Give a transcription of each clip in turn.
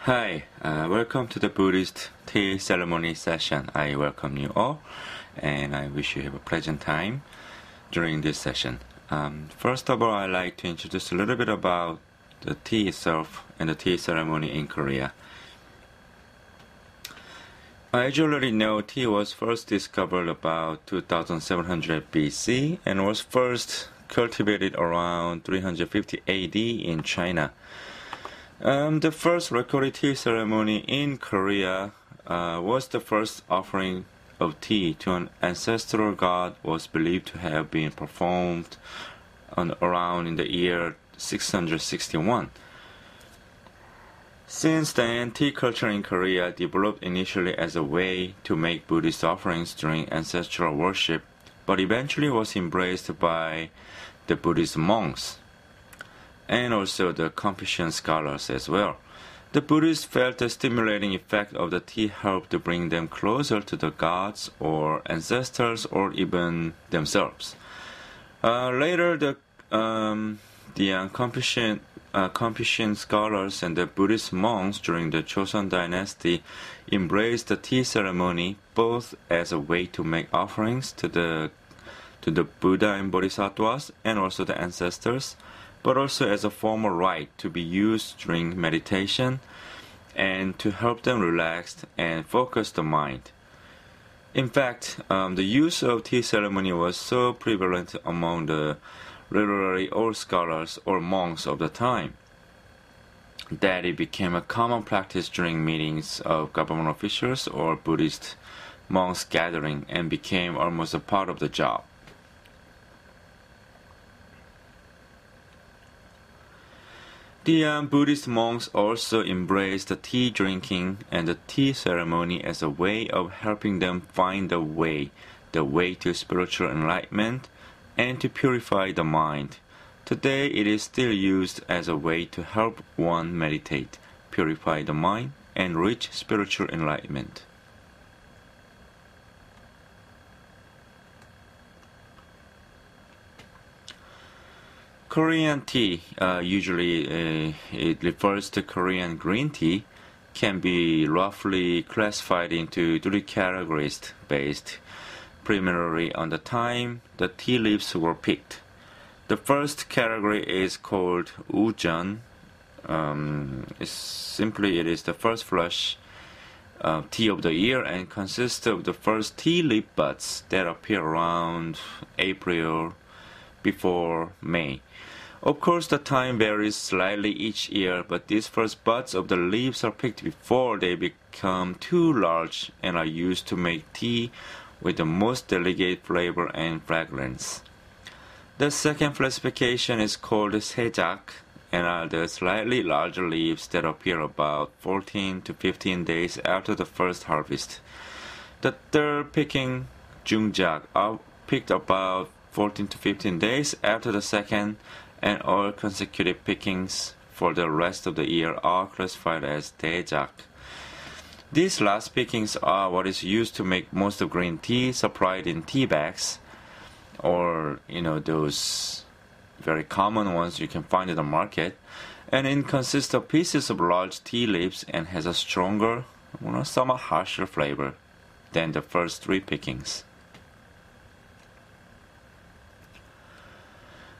Hi, welcome to the Buddhist tea ceremony session. I welcome you all, and I wish you have a pleasant time during this session. First of all, I'd like to introduce a little bit about the tea itself and the tea ceremony in Korea. As you already know, tea was first discovered about 2700 BC and was first cultivated around 350 AD in China. The first recorded tea ceremony in Korea was the first offering of tea to an ancestral god was believed to have been performed around in the year 661. Since then, tea culture in Korea developed initially as a way to make Buddhist offerings during ancestral worship, but eventually was embraced by the Buddhist monks and also the Confucian scholars as well. The Buddhists felt the stimulating effect of the tea helped to bring them closer to the gods or ancestors or even themselves. Later, the Confucian scholars and the Buddhist monks during the Joseon dynasty embraced the tea ceremony both as a way to make offerings to the Buddha and Bodhisattvas and also the ancestors, but also as a formal rite to be used during meditation and to help them relax and focus the mind. In fact, the use of tea ceremony was so prevalent among the literary old scholars or monks of the time that it became a common practice during meetings of government officials or Buddhist monks gathering and became almost a part of the job. The Buddhist monks also embraced the tea drinking and the tea ceremony as a way of helping them find the way to spiritual enlightenment and to purify the mind. Today it is still used as a way to help one meditate, purify the mind, and reach spiritual enlightenment. Korean tea, usually it refers to Korean green tea, can be roughly classified into three categories based primarily on the time the tea leaves were picked. The first category is called ujeon. It is the first flush tea of the year and consists of the first tea leaf buds that appear around April before May. Of course, the time varies slightly each year, but these first buds of the leaves are picked before they become too large and are used to make tea with the most delicate flavor and fragrance. The second classification is called sejak and are the slightly larger leaves that appear about 14 to 15 days after the first harvest. The third picking, jungjak, are picked about 14 to 15 days after the second, and all consecutive pickings for the rest of the year are classified as daejak. These last pickings are what is used to make most of green tea supplied in tea bags, or those very common ones you can find in the market, and it consists of pieces of large tea leaves and has a stronger, somewhat harsher flavor than the first three pickings.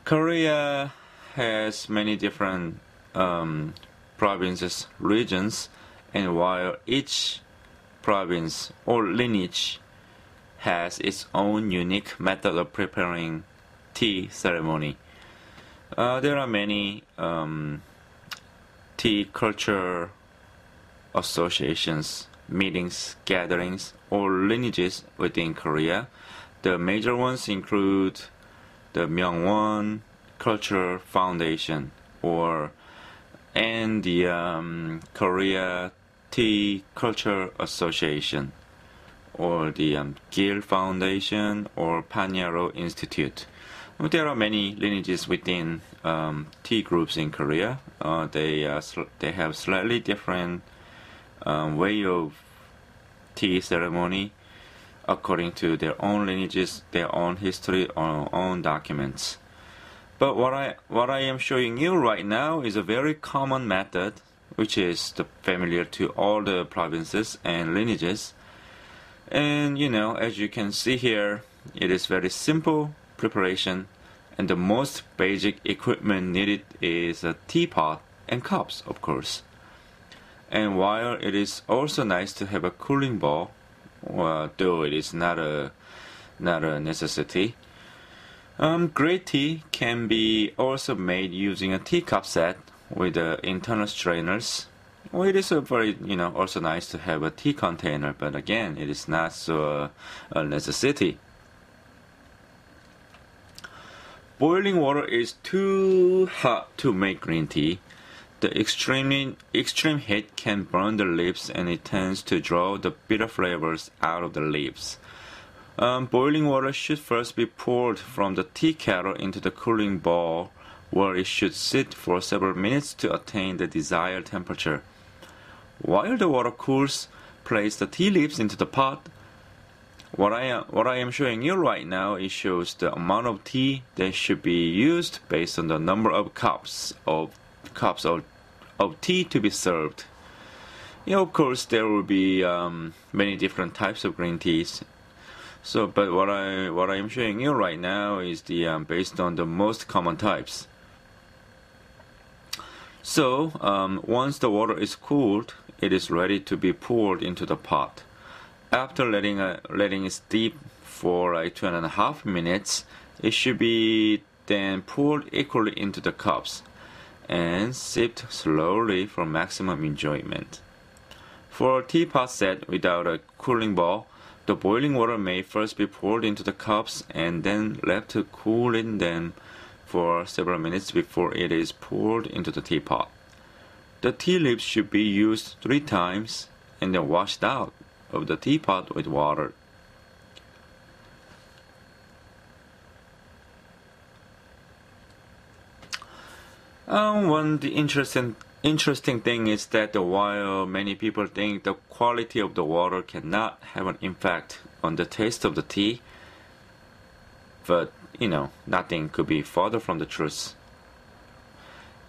Korea has many different provinces, regions, and while each province or lineage has its own unique method of preparing tea ceremony, there are many tea culture associations, meetings, gatherings, or lineages within Korea. The major ones include the Myeongwon Culture Foundation and the Korea Tea Culture Association, or the Gil Foundation or Panyaro Institute. There are many lineages within tea groups in Korea. They have slightly different way of tea ceremony according to their own lineages, their own history, or own documents. But what I am showing you right now is a very common method which is familiar to all the provinces and lineages. And as you can see here, it is very simple preparation, and the most basic equipment needed is a teapot and cups, of course. And while it is also nice to have a cooling bowl, though it is not a necessity, great tea can be also made using a teacup set with internal strainers. Well, it is very, also nice to have a tea container, but again, it is not so a necessity. Boiling water is too hot to make green tea. The extreme heat can burn the leaves, and it tends to draw the bitter flavors out of the leaves. Boiling water should first be poured from the tea kettle into the cooling bowl, where it should sit for several minutes to attain the desired temperature. While the water cools, place the tea leaves into the pot. What I am showing you right now, it shows the amount of tea that should be used based on the number of cups of tea to be served. Of course, there will be many different types of green teas. But what I am showing you right now is the based on the most common types. So once the water is cooled, it is ready to be poured into the pot. After letting it steep for 2.5 minutes, it should be then poured equally into the cups and sipped slowly for maximum enjoyment. For a teapot set without a cooling bowl, the boiling water may first be poured into the cups and then left to cool in them for several minutes before it is poured into the teapot. The tea leaves should be used 3 times and then washed out of the teapot with water. One interesting thing is that while many people think the quality of the water cannot have an impact on the taste of the tea, but nothing could be further from the truth.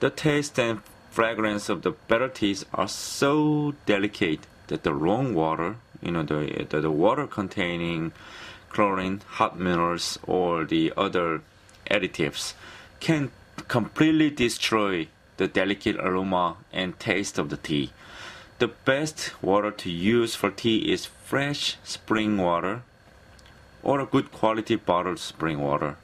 The taste and fragrance of the better teas are so delicate that the wrong water, the water containing chlorine, hot minerals, or the other additives, can completely destroy the delicate aroma and taste of the tea. The best water to use for tea is fresh spring water or a good quality bottled spring water.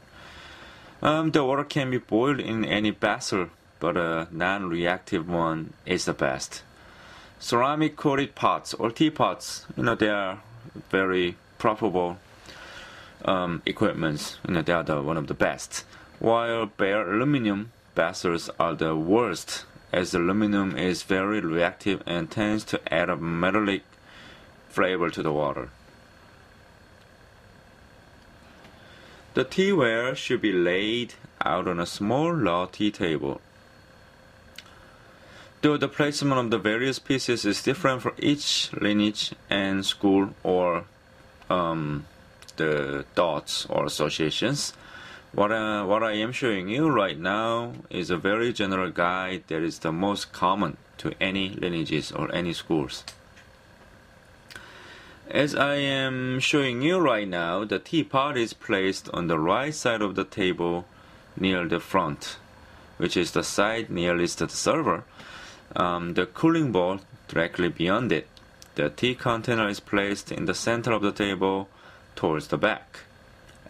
The water can be boiled in any vessel, but a non-reactive one is the best. Ceramic coated pots or teapots, they are very profitable equipments. They are one of the best. While bare aluminum vessels are the worst, as aluminum is very reactive and tends to add a metallic flavor to the water. The teaware should be laid out on a small low tea table. Though the placement of the various pieces is different for each lineage and school or the thoughts or associations, what I am showing you right now is a very general guide that is the most common to any lineages or any schools. As I am showing you right now, the teapot is placed on the right side of the table near the front, which is the side nearest to the server. The cooling bowl directly beyond it. The tea container is placed in the center of the table towards the back,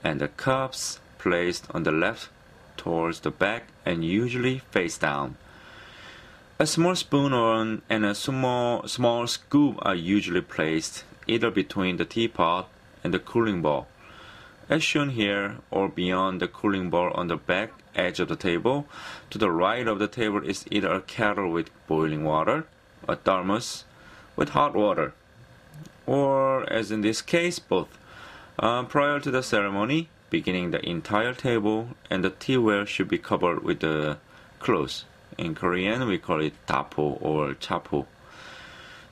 and the cups placed on the left towards the back and usually face down. A small spoon and a small scoop are usually placed either between the teapot and the cooling bowl. As shown here, or beyond the cooling bowl on the back edge of the table, to the right of the table is either a kettle with boiling water, a thermos with hot water, or, as in this case, both. Prior to the ceremony, beginning the entire table and the teaware should be covered with the cloth. In Korean, we call it tapo or chapo.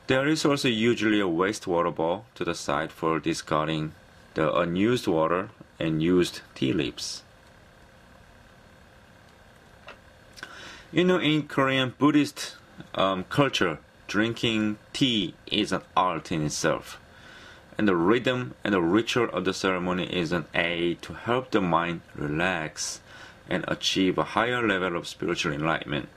There is also usually a wastewater bowl to the side for discarding the unused water and used tea leaves. In Korean Buddhist culture, drinking tea is an art in itself, and the rhythm and the ritual of the ceremony is an aid to help the mind relax and achieve a higher level of spiritual enlightenment.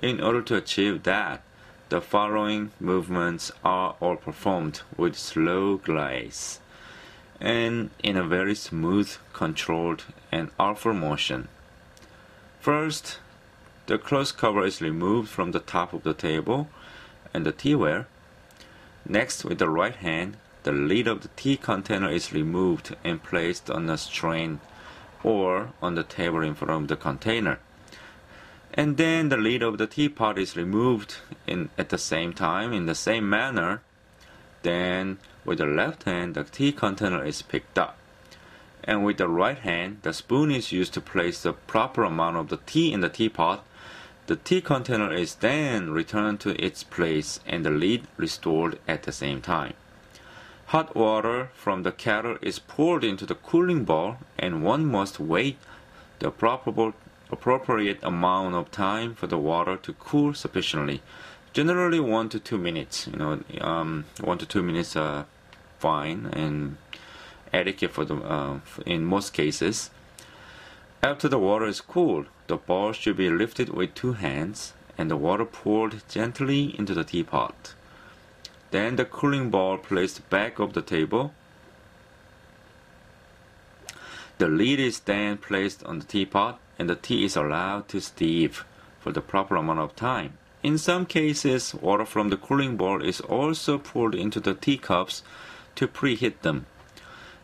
In order to achieve that, the following movements are all performed with slow grace and in a very smooth, controlled, and artful motion. First, the cloth cover is removed from the top of the table and the teaware. Next, with the right hand, the lid of the tea container is removed and placed on a strain or on the table in front of the container. And then the lid of the teapot is removed at the same time in the same manner. Then with the left hand, the tea container is picked up. And with the right hand, the spoon is used to place the proper amount of the tea in the teapot. The tea container is then returned to its place and the lid restored at the same time. Hot water from the kettle is poured into the cooling bowl, and one must wait the appropriate amount of time for the water to cool sufficiently. Generally 1 to 2 minutes. 1 to 2 minutes are fine and adequate for in most cases. After the water is cooled, the bowl should be lifted with 2 hands and the water poured gently into the teapot. Then the cooling bowl placed back of the table. The lid is then placed on the teapot and the tea is allowed to steep for the proper amount of time. In some cases, water from the cooling bowl is also poured into the teacups to preheat them,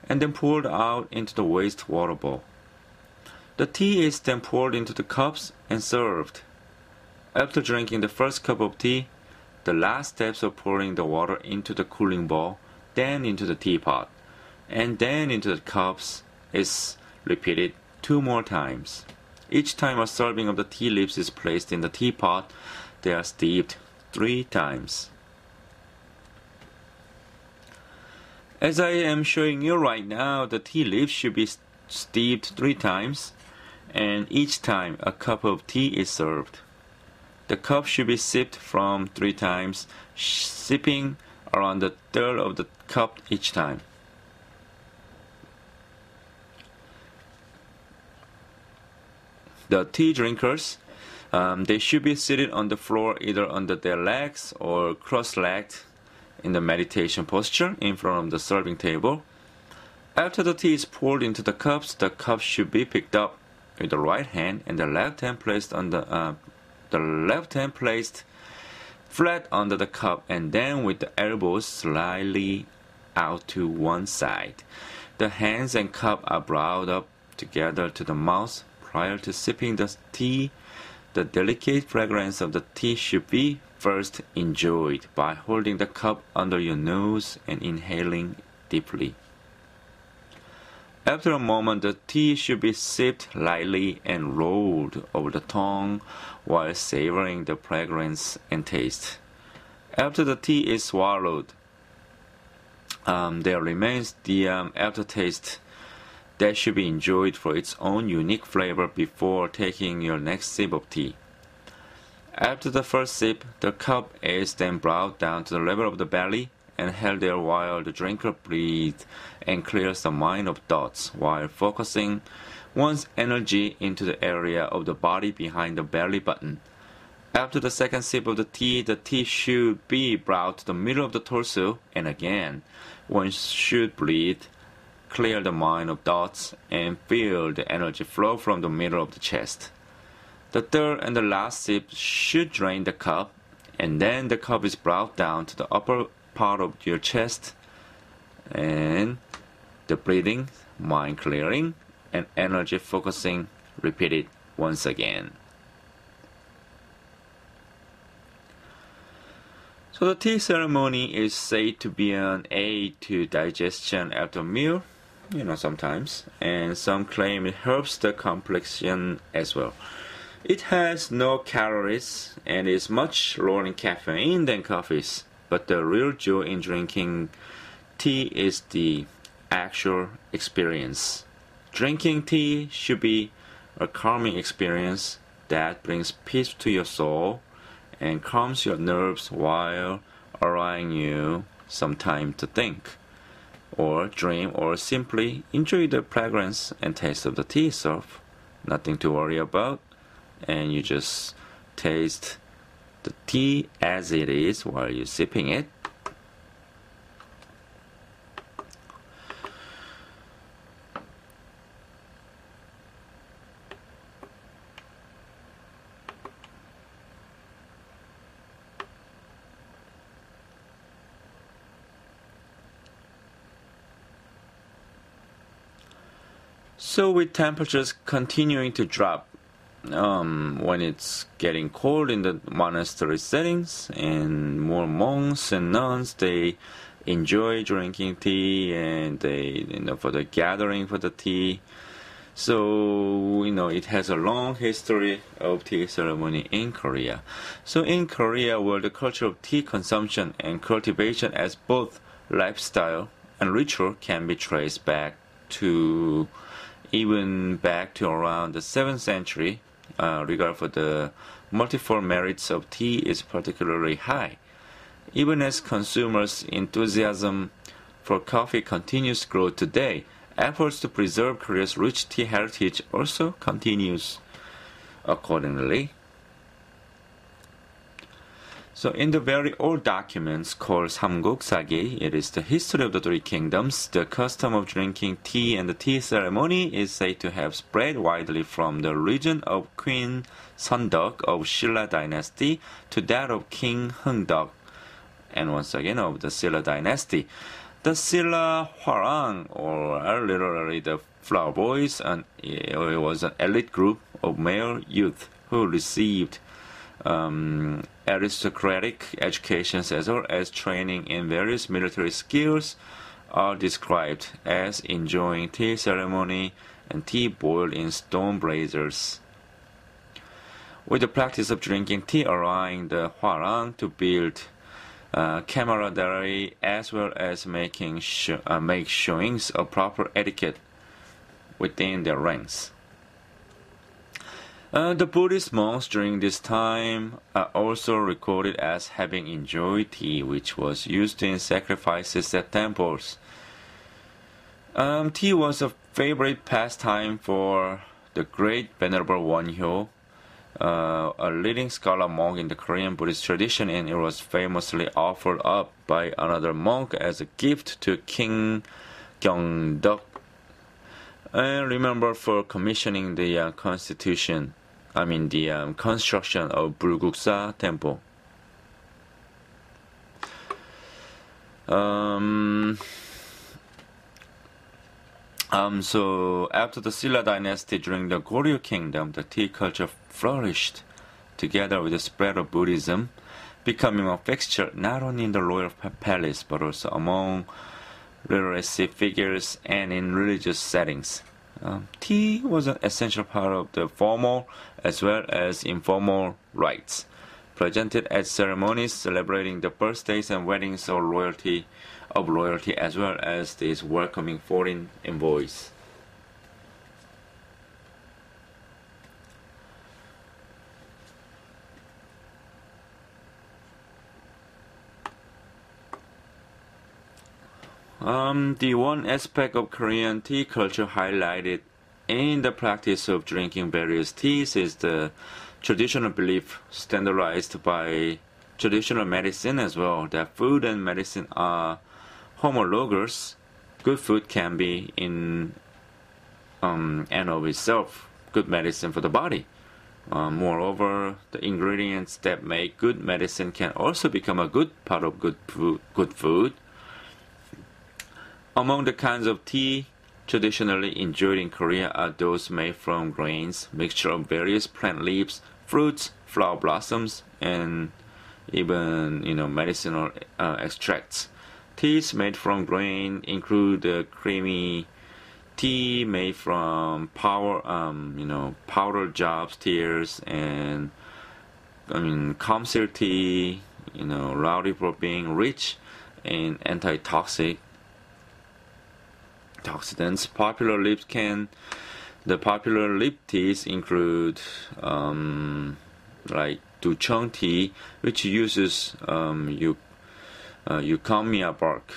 and then poured out into the waste water bowl. The tea is then poured into the cups and served. After drinking the first cup of tea, the last steps of pouring the water into the cooling bowl, then into the teapot, and then into the cups is repeated 2 more times. Each time a serving of the tea leaves is placed in the teapot, they are steeped 3 times. As I am showing you right now, the tea leaves should be steeped 3 times, and each time a cup of tea is served. The cup should be sipped from 3 times, sipping around the third of the cup each time. The tea drinkers, they should be seated on the floor either under their legs or cross-legged in the meditation posture in front of the serving table. After the tea is poured into the cups should be picked up with the right hand and the left hand placed on the left hand placed flat under the cup, and then with the elbows slightly out to one side. The hands and cup are brought up together to the mouth prior to sipping the tea. The delicate fragrance of the tea should be first enjoyed by holding the cup under your nose and inhaling deeply. After a moment, the tea should be sipped lightly and rolled over the tongue while savoring the fragrance and taste. After the tea is swallowed, there remains the aftertaste that should be enjoyed for its own unique flavor before taking your next sip of tea. After the first sip, the cup is then brought down to the level of the belly and held there while the drinker breathes and clears the mind of thoughts while focusing one's energy into the area of the body behind the belly button. After the second sip of the tea should be brought to the middle of the torso, and again, one should breathe, clear the mind of thoughts, and feel the energy flow from the middle of the chest. The third and the last sip should drain the cup, and then the cup is brought down to the upper part of your chest, and the breathing, mind clearing, and energy focusing repeated once again. So the tea ceremony is said to be an aid to digestion after a meal, sometimes, and some claim it helps the complexion as well. It has no calories and is much lower in caffeine than coffees, but the real joy in drinking tea is the actual experience. Drinking tea should be a calming experience that brings peace to your soul and calms your nerves while allowing you some time to think, or dream, or simply enjoy the fragrance and taste of the tea itself. Nothing to worry about, and you just taste the tea as it is while you're sipping it. So with temperatures continuing to drop, when it's getting cold in the monastery settings, and more monks and nuns, they enjoy drinking tea, and they, for the gathering for the tea. So, it has a long history of tea ceremony in Korea. So in Korea, where the culture of tea consumption and cultivation as both lifestyle and ritual can be traced back to around the 7th century, regard for the multifold merits of tea is particularly high. Even as consumers' enthusiasm for coffee continues to grow today, efforts to preserve Korea's rich tea heritage also continues accordingly. So in the very old documents called Samguk-sagi, it is the history of the three kingdoms. The custom of drinking tea and the tea ceremony is said to have spread widely from the region of Queen Seondok of Silla dynasty to that of King Heungdeok, and once again of the Silla dynasty. The Silla Hwarang, or literally the Flower Boys, it was an elite group of male youth who received aristocratic educations as well as training in various military skills, are described as enjoying tea ceremony and tea boiled in stone braziers. With the practice of drinking tea allowing the Hwarang to build camaraderie as well as make showings of proper etiquette within their ranks. The Buddhist monks during this time are also recorded as having enjoyed tea, which was used in sacrifices at temples. Tea was a favorite pastime for the great Venerable Wonhyo, a leading scholar monk in the Korean Buddhist tradition, and it was famously offered up by another monk as a gift to King Gyeongdeok. And remember, for commissioning the construction of Bulguksa Temple. So after the Silla dynasty during the Goryeo kingdom, the tea culture flourished together with the spread of Buddhism, becoming a fixture not only in the royal palace but also among literacy figures and in religious settings. Tea was an essential part of the formal as well as informal rites, presented at ceremonies celebrating the birthdays and weddings of royalty, as well as these welcoming foreign envoys. The one aspect of Korean tea culture highlighted in the practice of drinking various teas is the traditional belief standardized by traditional medicine as well, that food and medicine are homologous. Good food can be in and of itself good medicine for the body. Moreover, the ingredients that make good medicine can also become a good part of good food. Among the kinds of tea traditionally enjoyed in Korea are those made from grains, mixture of various plant leaves, fruits, flower blossoms, and even medicinal extracts. Teas made from grain include the creamy tea made from powder jobs, tears, and Kamsil tea, lauded for being rich in antioxidants. The popular lip teas include like ducheng tea, which uses eucommia bark.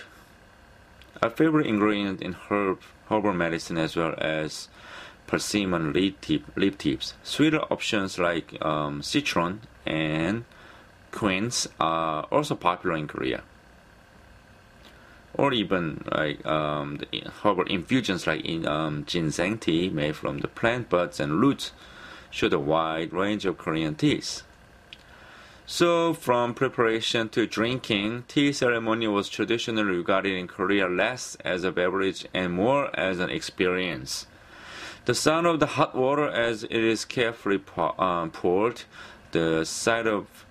A favorite ingredient in herbal medicine, as well as persimmon leaf tips. Sweeter options like citron and quince are also popular in Korea. Or even like the herbal infusions like in ginseng tea made from the plant buds and roots show the wide range of Korean teas. So, from preparation to drinking, tea ceremony was traditionally regarded in Korea less as a beverage and more as an experience. The sound of the hot water as it is carefully poured, the sight of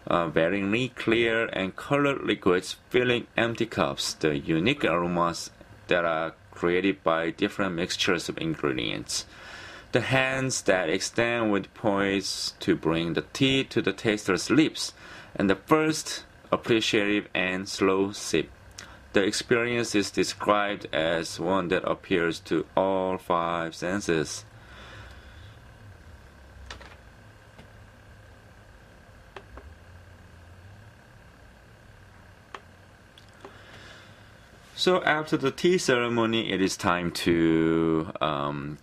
varyingly clear and colored liquids filling empty cups, the unique aromas that are created by different mixtures of ingredients, the hands that extend with poise to bring the tea to the taster's lips, and the first appreciative and slow sip. The experience is described as one that appeals to all five senses. So after the tea ceremony, it is time to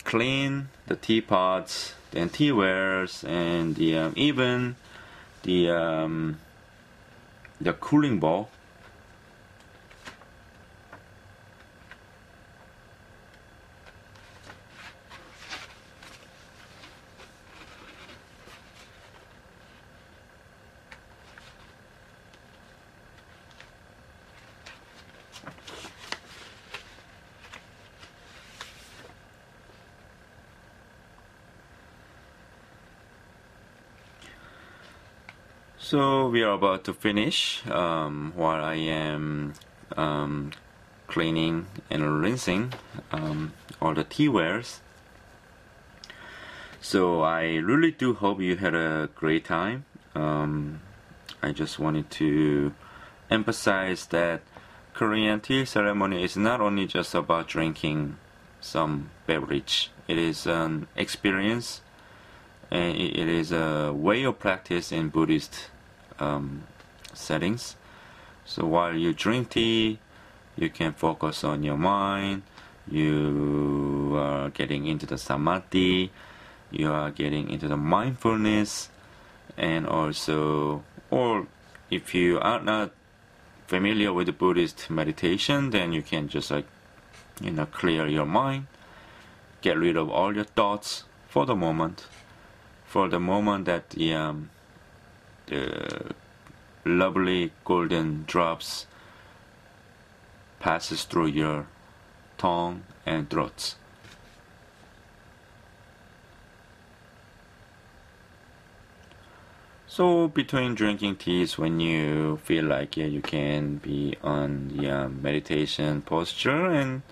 clean the teapots and teawares and even the cooling bowl. So we are about to finish while I am cleaning and rinsing all the teawares. So I really do hope you had a great time. I just wanted to emphasize that Korean tea ceremony is not only just about drinking some beverage. It is an experience, and it is a way of practice in Buddhist settings. So while you drink tea, you can focus on your mind. You are getting into the samadhi. You are getting into the mindfulness, and also, or if you are not familiar with the Buddhist meditation, then you can just clear your mind, get rid of all your thoughts for the moment that the lovely golden drops passes through your tongue and throats. So between drinking teas, when you feel like you can be on the meditation posture, and